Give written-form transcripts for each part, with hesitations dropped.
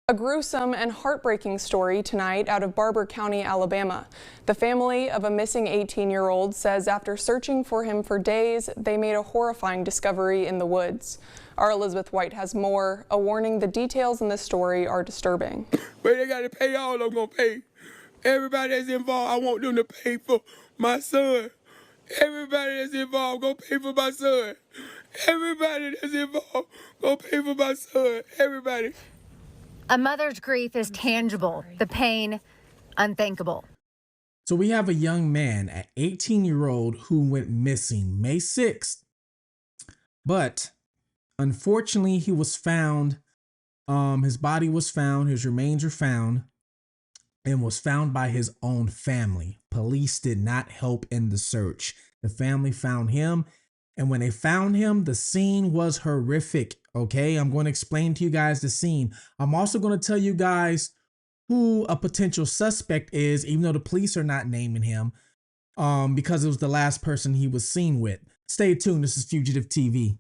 A gruesome and heartbreaking story tonight out of Barber County, Alabama. The family of a missing 18-year-old says after searching for him for days, they made a horrifying discovery in the woods. Our Elizabeth White has more. A warning, the details in this story are disturbing. But they got to pay all I'm going to pay. Everybody that's involved, I want them to pay for my son. Everybody that's involved, go pay for my son. Everybody that's involved, go pay for my son. Everybody. A mother's grief is tangible, the pain unthinkable. So we have a young man, an 18-year-old who went missing May 6th, but unfortunately he was found, his body was found, his remains were found, and was found by his own family. Police did not help in the search. The family found him, and when they found him, the scene was horrific. Okay, I'm going to explain to you guys the scene. I'm also going to tell you guys who a potential suspect is, even though the police are not naming him, because it was the last person he was seen with. Stay tuned. This is Fugitive TV.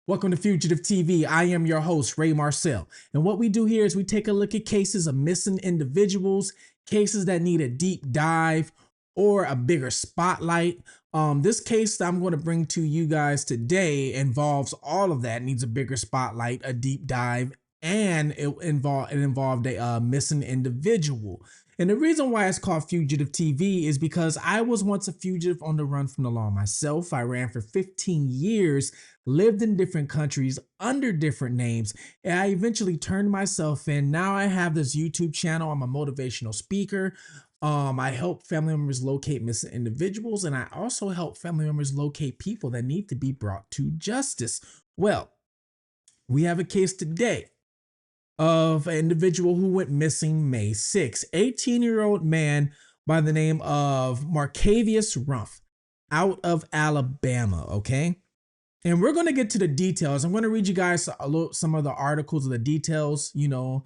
Welcome to Fugitive TV. I am your host, Ray Marcel. And what we do here is we take a look at cases of missing individuals, cases that need a deep dive or a bigger spotlight. This case that I'm going to bring to you guys today involves all of that. It needs a bigger spotlight, a deep dive, and it involved a missing individual. And the reason why it's called Fugitive TV is because I was once a fugitive on the run from the law myself. I ran for 15 years, lived in different countries under different names, and I eventually turned myself in. Now I have this YouTube channel. I'm a motivational speaker. I help family members locate missing individuals, and I also help family members locate people that need to be brought to justice. Well, we have a case today of an individual who went missing May 6th. 18-year-old man by the name of Markavious Rumph out of Alabama, okay? And we're going to get to the details. I'm going to read you guys some of the articles of the details, so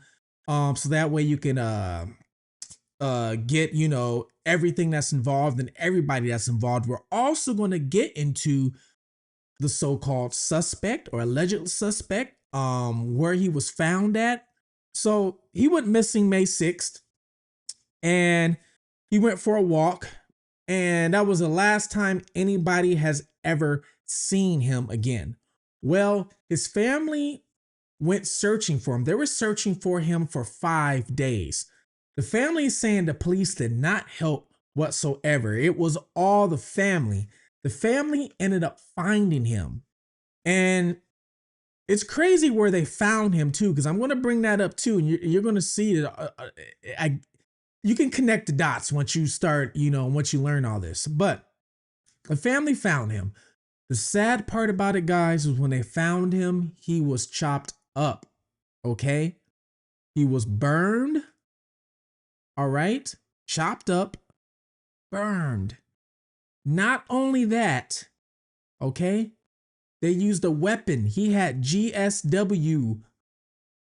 that way you can get, everything that's involved and everybody that's involved. We're also going to get into the so-called suspect or alleged suspect, where he was found at. So he went missing May 6th and he went for a walk, and that was the last time anybody has ever seen him again. Well, his family went searching for him. They were searching for him for 5 days. The family is saying the police did not help whatsoever. It was all the family. The family ended up finding him. And it's crazy where they found him too, because I'm going to bring that up too. And you're going to see that you can connect the dots once you start, once you learn all this. But the family found him. The sad part about it, guys, was when they found him, he was chopped up. Okay. He was burned. All right, chopped up, burned. Not only that, okay, they used a weapon. He had GSW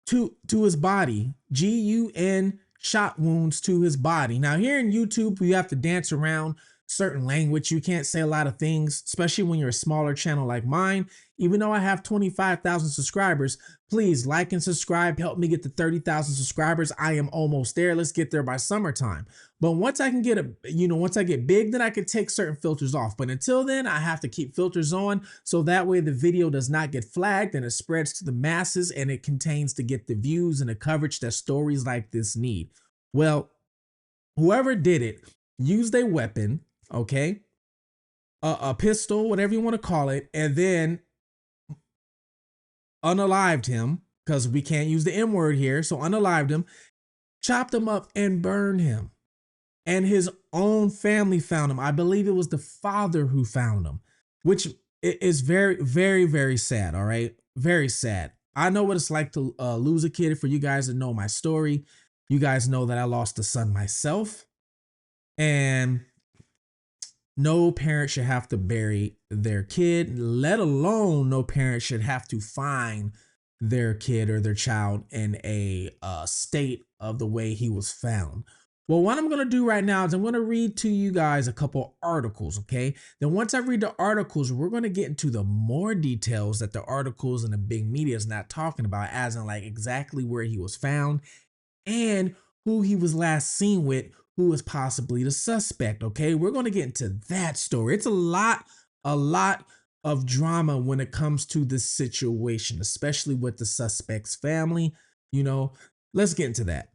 to his body, GUN shot wounds to his body. Now here in YouTube, we have to dance around certain language. You can't say a lot of things, especially when you're a smaller channel like mine. Even though I have 25,000 subscribers, please like and subscribe. Help me get to 30,000 subscribers. I am almost there. Let's get there by summertime. But once I can get once I get big, then I can take certain filters off. But until then, I have to keep filters on, so that way the video does not get flagged and it spreads to the masses, and it contains to get the views and the coverage that stories like this need. Well, whoever did it used a weapon, okay, a pistol, whatever you want to call it, and then unalived him, because we can't use the M word here. So unalived him, chopped him up, and burned him. And his own family found him. I believe it was the father who found him, which is very, very, very sad. All right. Very sad. I know what it's like to lose a kid. For you guys that know my story, you guys know that I lost a son myself, and no parent should have to bury their kid, let alone no parent should have to find their kid or their child in a state of the way he was found. Well, what I'm going to do right now is I'm going to read to you guys a couple articles, okay? Then once I read the articles, we're going to get into the more details that the articles and the big media is not talking about, as in like exactly where he was found and who he was last seen with, who was possibly the suspect, okay? We're going to get into that story. It's a lot of drama when it comes to this situation, especially with the suspect's family. You know, let's get into that.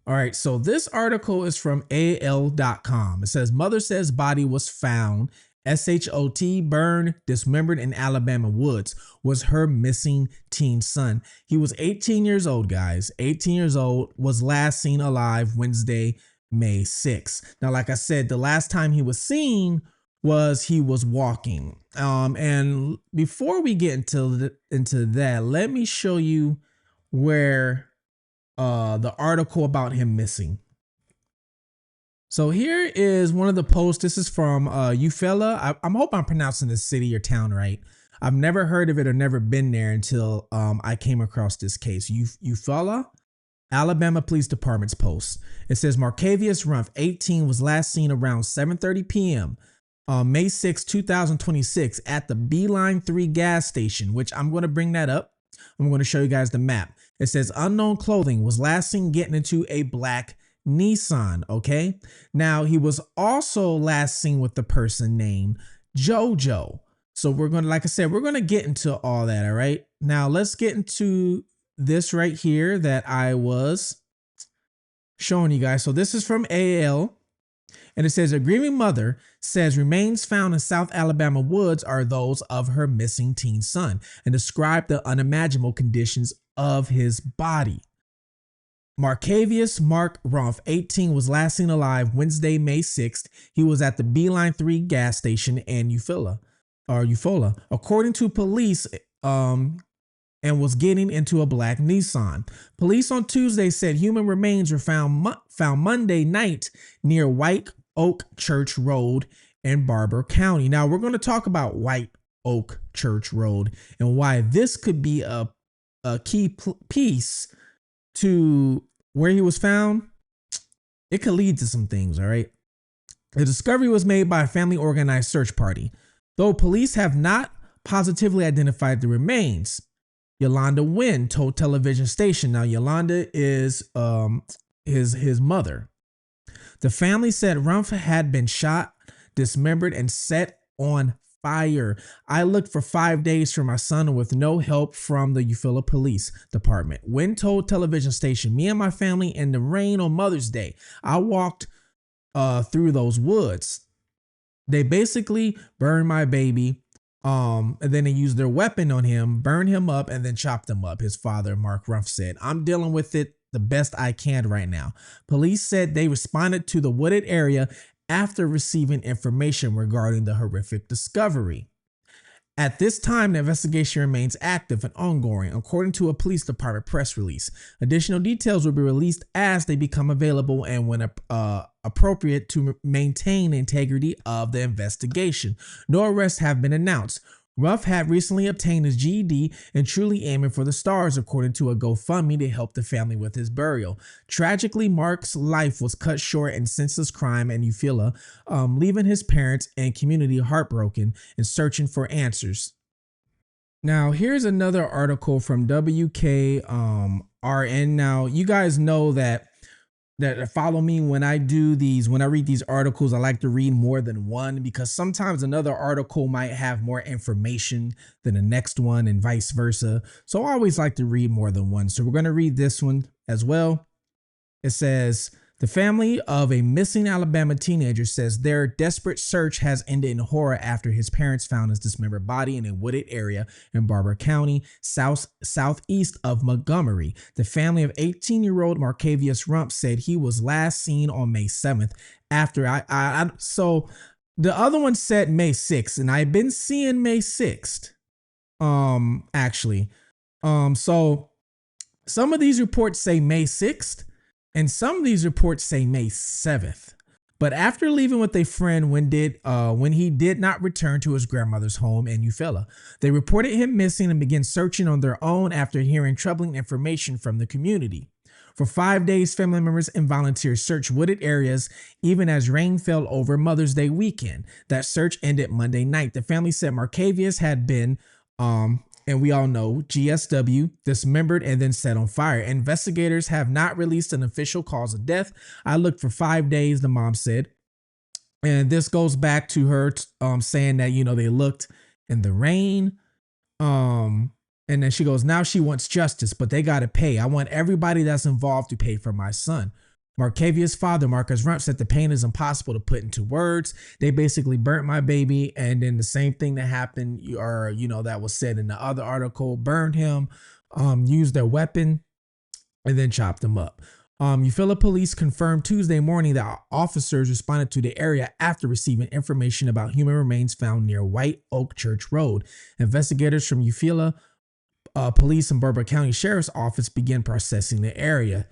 All right, so this article is from AL.com. It says, mother says body was found, SHOT, burned, dismembered in Alabama woods, was her missing teen son. He was 18 years old, guys. 18 years old, was last seen alive Wednesday, May 6th. Now, like I said, the last time he was seen was he was walking. And before we get into that, let me show you where the article about him missing. So here is one of the posts. This is from Eufaula. I'm hoping I'm pronouncing this city or town right. I've never heard of it or never been there until I came across this case. Eufaula Alabama Police Department's post. It says Markavious Rumph, 18, was last seen around 7:30 p.m. on May 6, 2026 at the Beeline 3 gas station, which I'm going to bring that up. I'm going to show you guys the map. It says unknown clothing, was last seen getting into a black Nissan. Okay. Now he was also last seen with the person named Jojo. So we're going to, like I said, we're going to get into all that. All right. Now let's get into this right here that I was showing you guys. So this is from AL. And it says a grieving mother says remains found in South Alabama woods are those of her missing teen son and describe the unimaginable conditions of his body. Markavious Rumph, 18, was last seen alive Wednesday, May 6th. He was at the Beeline 3 gas station in Eufaula, according to police, and was getting into a black Nissan. Police on Tuesday said human remains were found Monday night near White Oak Church Road in Barber County. Now we're going to talk about White Oak Church Road and why this could be a key piece to where he was found. It could lead to some things. All right. The discovery was made by a family organized search party, though police have not positively identified the remains. Yolanda Wynn told television station. Now Yolanda is his mother. The family said Rumph had been shot, dismembered, and set on fire. I looked for 5 days for my son with no help from the Eufaula Police Department. Wynn told television station, me and my family in the rain on Mother's Day. I walked through those woods. They basically burned my baby. And then they used their weapon on him, burned him up, and then chopped him up. His father, Mark Rumph, said, I'm dealing with it the best I can right now. Police said they responded to the wooded area after receiving information regarding the horrific discovery. At this time, the investigation remains active and ongoing, according to a police department press release. Additional details will be released as they become available and when appropriate to maintain the integrity of the investigation. No arrests have been announced. Rumph had recently obtained his GED and truly aiming for the stars, according to a GoFundMe to help the family with his burial. Tragically, Mark's life was cut short in senseless crime in Eufaula, leaving his parents and community heartbroken and searching for answers. Now, here's another article from WKRN. Now, you guys know that follow me when I read these articles. I like to read more than one because sometimes another article might have more information than the next one and vice versa. So I always like to read more than one. So we're going to read this one as well. It says, the family of a missing Alabama teenager says their desperate search has ended in horror after his parents found his dismembered body in a wooded area in Barber County, southeast of Montgomery. The family of 18-year-old Markavious Rumph said he was last seen on May 7th. So the other one said May 6th, and I've been seeing May 6th. So some of these reports say May 6th. And some of these reports say May 7th. But after leaving with a friend when he did not return to his grandmother's home in Eufaula, they reported him missing and began searching on their own after hearing troubling information from the community. For 5 days, family members and volunteers searched wooded areas even as rain fell over Mother's Day weekend. That search ended Monday night. The family said Markavious had been, and we all know, GSW, dismembered and then set on fire. Investigators have not released an official cause of death. I looked for 5 days, the mom said. And this goes back to her saying that, you know, they looked in the rain. And then she goes, now she wants justice, but they got to pay. I want everybody that's involved to pay for my son. Markavious' father, Markavious Rumph, said the pain is impossible to put into words. They basically burnt my baby. And then the same thing that happened, or, you know, that was said in the other article, burned him, used their weapon, and then chopped him up. Eufaula police confirmed Tuesday morning that officers responded to the area after receiving information about human remains found near White Oak Church Road. Investigators from Eufaula Police and Barber County Sheriff's Office began processing the area.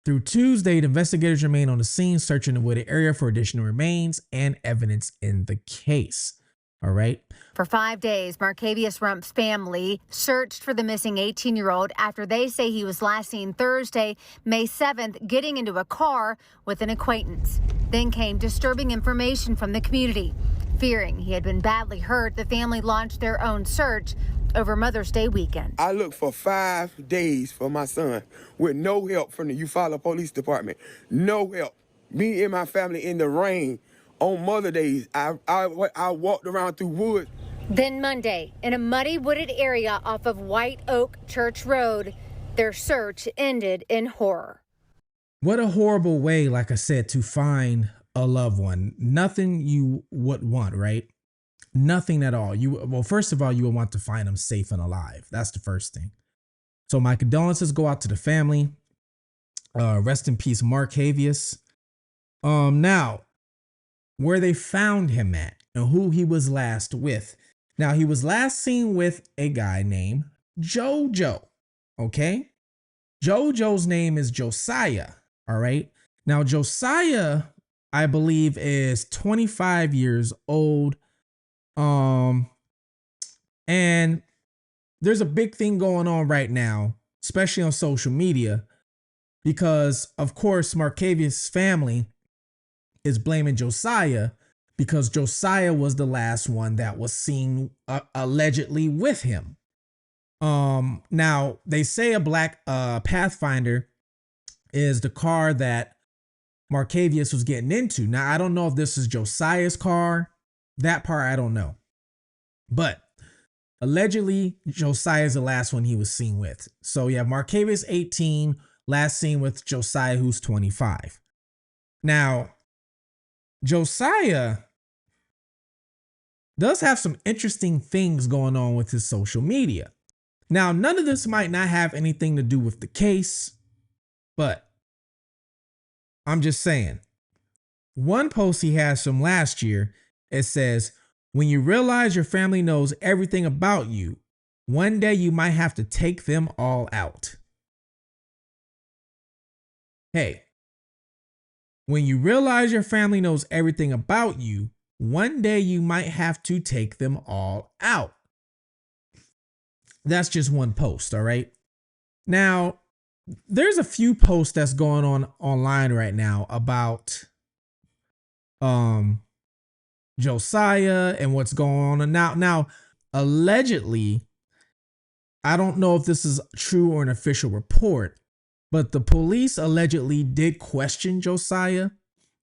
Through Tuesday, the investigators remain on the scene, searching the wooded area for additional remains and evidence in the case. All right. For 5 days, Markavious Rumph's family searched for the missing 18-year-old after they say he was last seen Thursday, May 7th, getting into a car with an acquaintance. Then came disturbing information from the community. Fearing he had been badly hurt, the family launched their own search over Mother's Day weekend. I looked for 5 days for my son with no help from the Eufaula Police Department. No help. Me and my family in the rain on Mother's Day. I walked around through woods. Then Monday, in a muddy wooded area off of White Oak Church Road, their search ended in horror. What a horrible way, like I said, to find a loved one. Nothing you would want, right? Nothing at all. Well, first of all, you would want to find them safe and alive. That's the first thing. So my condolences go out to the family. Rest in peace, Markavious. Now, where they found him at and who he was last with. Now, he was last seen with a guy named Jojo. Okay? Jojo's name is Josiah. All right? Now, Josiah, I believe, is 25 years old. And there's a big thing going on right now, especially on social media, because of course, Markavious' family is blaming Josiah because Josiah was the last one that was seen allegedly with him. Now they say a black Pathfinder is the car that Markavious was getting into. Now, I don't know if this is Josiah's car. That part, I don't know. But allegedly, Josiah is the last one he was seen with. So you have Markavious 18, last seen with Josiah, who's 25. Now, Josiah does have some interesting things going on with his social media. Now, none of this might not have anything to do with the case, but I'm just saying. One post he has from last year, it says, when you realize your family knows everything about you, one day you might have to take them all out. Hey, when you realize your family knows everything about you, one day you might have to take them all out. That's just one post, all right? Now, there's a few posts that's going on online right now about Josiah and what's going on. Now, allegedly, I don't know if this is true or an official report, but the police allegedly did question Josiah.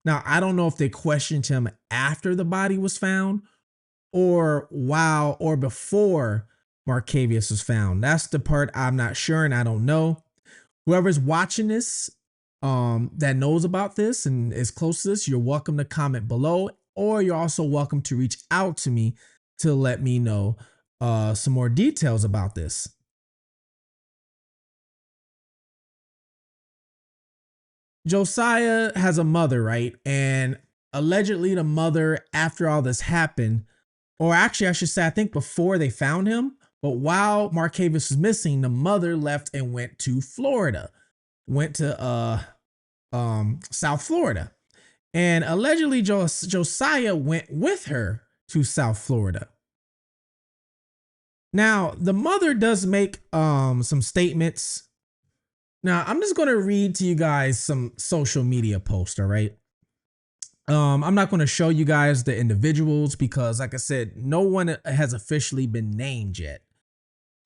Now, I don't know if they questioned him after the body was found or while or before Markavious was found. That's the part I'm not sure and I don't know. Whoever's watching this that knows about this and is close to this, you're welcome to comment below, or you're also welcome to reach out to me to let me know some more details about this. Josiah has a mother, right? And allegedly the mother, after all this happened, or actually I should say, I think before they found him, but while Markavious was missing, the mother left and went to Florida, went to South Florida. And allegedly Josiah went with her to South Florida. Now, the mother does make some statements Now, I'm just going to read to you guys some social media posts, all right? I'm not going to show you guys the individuals because, like I said, no one has officially been named yet,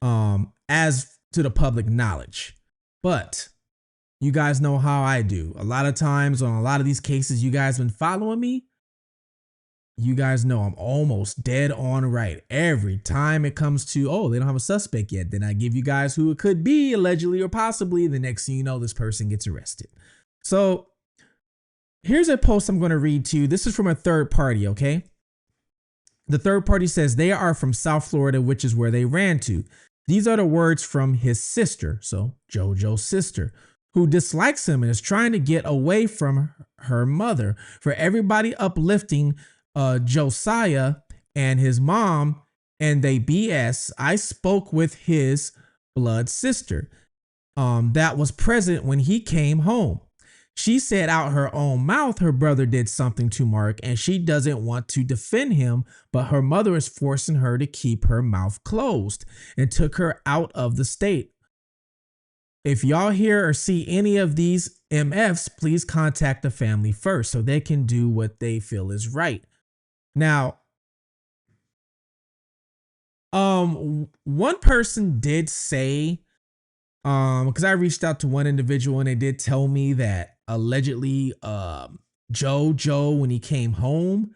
as to the public knowledge. But you guys know how I do. A lot of times on a lot of these cases, you guys been following me. You guys know I'm almost dead on right. Every time it comes to, oh, they don't have a suspect yet. Then I give you guys who it could be, allegedly or possibly. The next thing you know, this person gets arrested. So here's a post I'm going to read to you. This is from a third party, okay? The third party says they are from South Florida, which is where they ran to. These are the words from his sister, so JoJo's sister, who dislikes him and is trying to get away from her mother. For everybody uplifting Josiah and his mom and they BS, I spoke with his blood sister that was present when he came home. She said out her own mouth her brother did something to Mark and she doesn't want to defend him, but her mother is forcing her to keep her mouth closed and took her out of the state. If y'all hear or see any of these MFs, please contact the family first so they can do what they feel is right. Now, one person did say, because I reached out to one individual and they did tell me that allegedly, Joe, when he came home,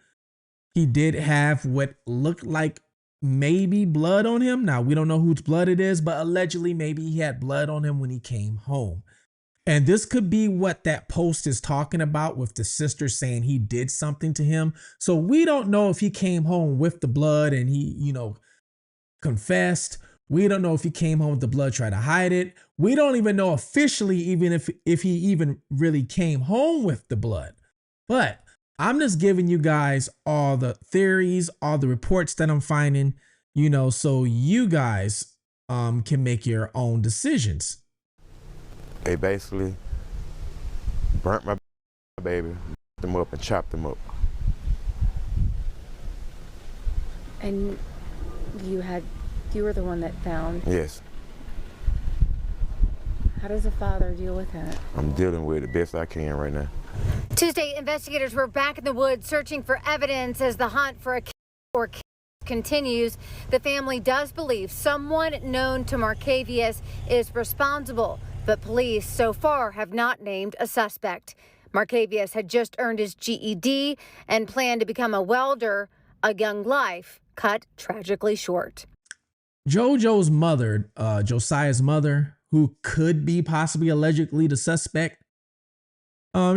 he did have what looked like maybe blood on him. Now, we don't know whose blood it is, but allegedly maybe he had blood on him when he came home. And this could be what that post is talking about with the sister saying he did something to him. So we don't know if he came home with the blood and he, confessed. We don't know if he came home with the blood, tried to hide it. We don't even know officially even if he even really came home with the blood. But I'm just giving you guys all the theories, all the reports that I'm finding, so you guys can make your own decisions. They basically burnt my baby, them up and chopped them up. And you were the one that found? Yes. How does a father deal with that? I'm dealing with it best I can right now. Tuesday, investigators were back in the woods searching for evidence as the hunt for a kid or kids continues. The family does believe someone known to Markavious is responsible, but police so far have not named a suspect. Markavious had just earned his GED and planned to become a welder, a young life cut tragically short. JoJo's mother, Josiah's mother, who could be possibly allegedly the suspect,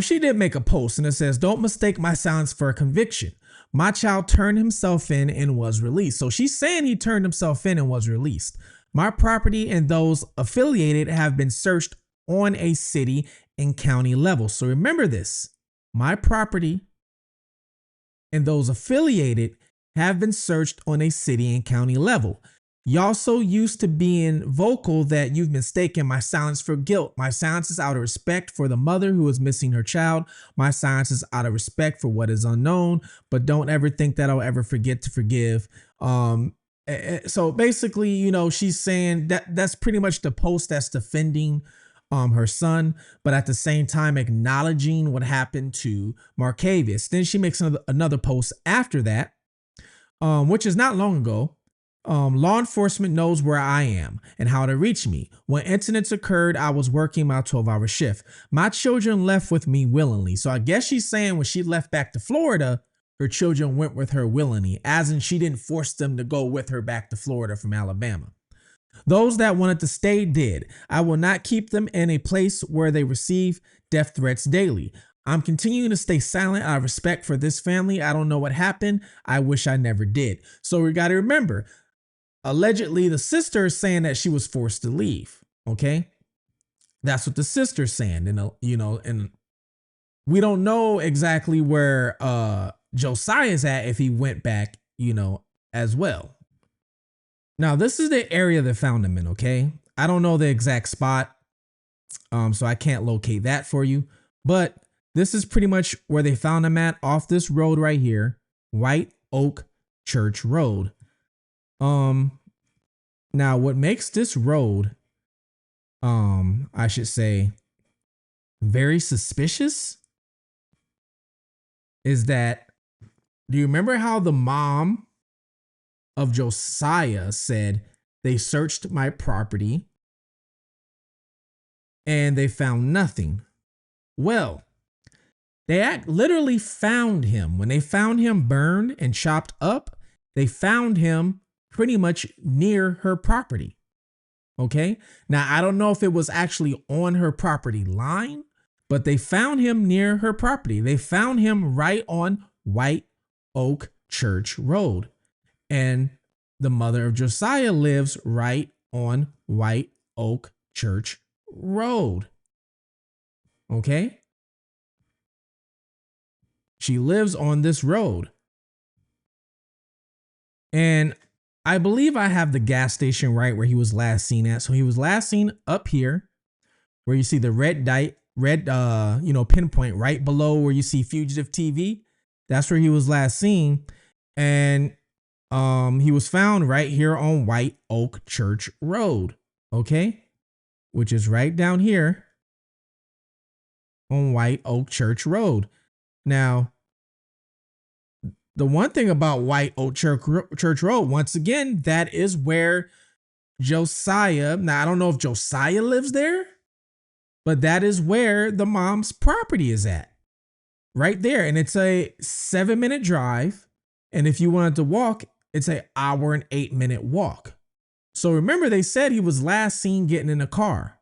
she did make a post and it says, "Don't mistake my silence for a conviction. My child turned himself in and was released." So she's saying he turned himself in and was released. "My property and those affiliated have been searched on a city and county level." So remember this, my property and those affiliated have been searched on a city and county level. Y'all so used to being vocal that you've mistaken my silence for guilt. My silence is out of respect for the mother who is missing her child. My silence is out of respect for what is unknown, but don't ever think that I'll ever forget to forgive. So basically, she's saying that's pretty much the post that's defending her son, but at the same time acknowledging what happened to Markavious. Then she makes another post after that, which is not long ago. Law enforcement knows where I am and how to reach me. When incidents occurred, I was working my 12-hour shift. My children left with me willingly. So I guess she's saying when she left back to Florida, her children went with her willingly, as in she didn't force them to go with her back to Florida from Alabama. Those that wanted to stay did. I will not keep them in a place where they receive death threats daily. I'm continuing to stay silent out of respect for this family. I don't know what happened. I wish I never did. So we got to remember, allegedly, the sister is saying that she was forced to leave. Okay, that's what the sister's saying, and and we don't know exactly where Josiah's at if he went back, as well. Now, this is the area they found him in. Okay, I don't know the exact spot, so I can't locate that for you, but this is pretty much where they found him at, off this road right here, White Oak Church Road. Now what makes this road I should say, very suspicious is that, do you remember how the mom of Josiah said they searched my property and they found nothing? Well, they literally found him. When they found him burned and chopped up, they found him pretty much near her property. Okay. Now, I don't know if it was actually on her property line, but they found him near her property. They found him right on White Oak Church Road. And the mother of Josiah lives right on White Oak Church Road. Okay. She lives on this road. And I believe I have the gas station right where he was last seen at. So he was last seen up here where you see the red pinpoint right below where you see Fugitive TV. That's where he was last seen. And he was found right here on White Oak Church Road. Okay. Which is right down here on White Oak Church Road. Now, the one thing about White Oak Church Road, once again, that is where Josiah, now I don't know if Josiah lives there, but that is where the mom's property is at. Right there. And it's a 7-minute drive. And if you wanted to walk, it's an 1 hour and 8-minute walk. So remember, they said he was last seen getting in a car,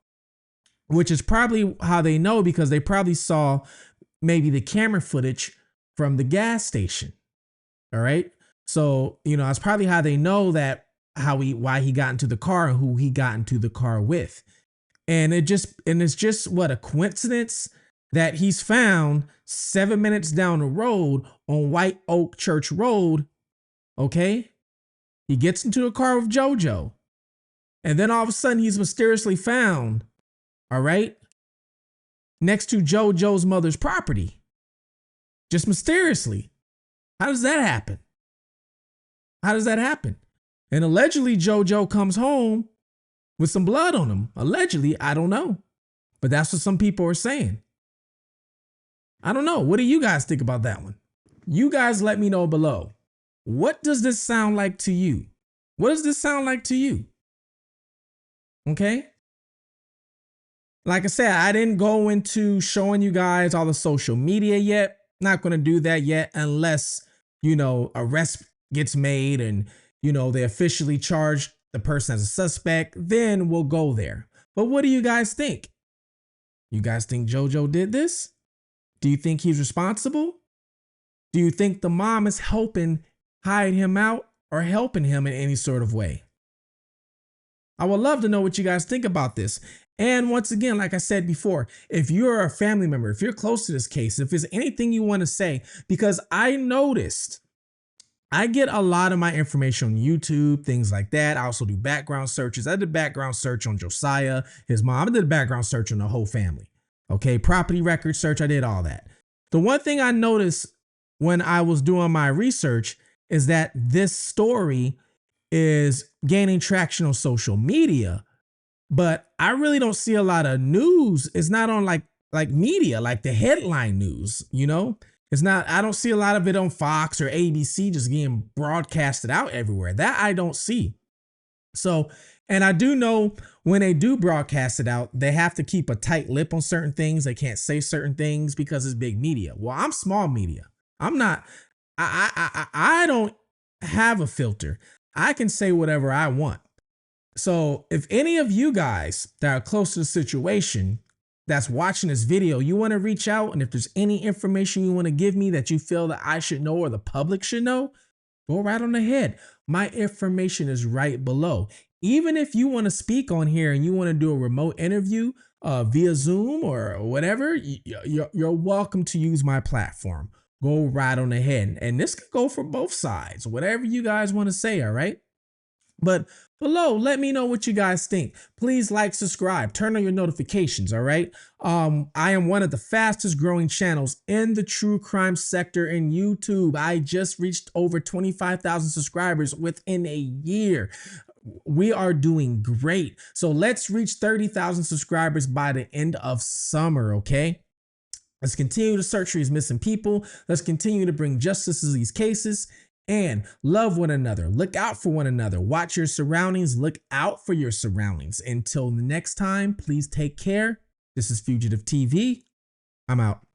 which is probably how they know, because they probably saw maybe the camera footage from the gas station. All right. So, that's probably how they know that why he got into the car and who he got into the car with. And it's just what a coincidence that he's found 7 minutes down the road on White Oak Church Road. Okay. He gets into a car with JoJo. And then all of a sudden he's mysteriously found. All right. Next to JoJo's mother's property. Just mysteriously. How does that happen? How does that happen? And allegedly JoJo comes home with some blood on him. Allegedly, I don't know. But that's what some people are saying. I don't know. What do you guys think about that one? You guys let me know below. What does this sound like to you? What does this sound like to you? Okay. Like I said, I didn't go into showing you guys all the social media yet. Not going to do that yet unless, arrest gets made and, they officially charge the person as a suspect. Then we'll go there. But what do you guys think? You guys think JoJo did this? Do you think he's responsible? Do you think the mom is helping hide him out or helping him in any sort of way? I would love to know what you guys think about this. And once again, like I said before, if you're a family member, if you're close to this case, if there's anything you want to say, because I noticed I get a lot of my information on YouTube, things like that. I also do background searches. I did background search on Josiah, his mom. I did a background search on the whole family. Okay, property record search. I did all that. The one thing I noticed when I was doing my research is that this story is gaining traction on social media, but I really don't see a lot of news. It's not on like media, like the headline news, It's not, I don't see a lot of it on Fox or ABC just getting broadcasted out everywhere. That I don't see. So, and I do know when they do broadcast it out, they have to keep a tight lip on certain things. They can't say certain things because it's big media. Well, I'm small media. I'm not, I don't have a filter. I can say whatever I want. So if any of you guys that are close to the situation that's watching this video, you want to reach out, and if there's any information you want to give me that you feel that I should know or the public should know, go right on ahead. My information is right below. Even if you want to speak on here and you want to do a remote interview via Zoom or whatever, you're welcome to use my platform. Go right on ahead. And this could go for both sides, whatever you guys want to say, all right? But below, let me know what you guys think. Please like, subscribe, turn on your notifications, all right? I am one of the fastest growing channels in the true crime sector in YouTube. I just reached over 25,000 subscribers within a year. We are doing great. So let's reach 30,000 subscribers by the end of summer, okay? Let's continue to search for these missing people. Let's continue to bring justice to these cases and love one another. Look out for one another. Watch your surroundings. Look out for your surroundings. Until the next time, please take care. This is Fugitive TV. I'm out.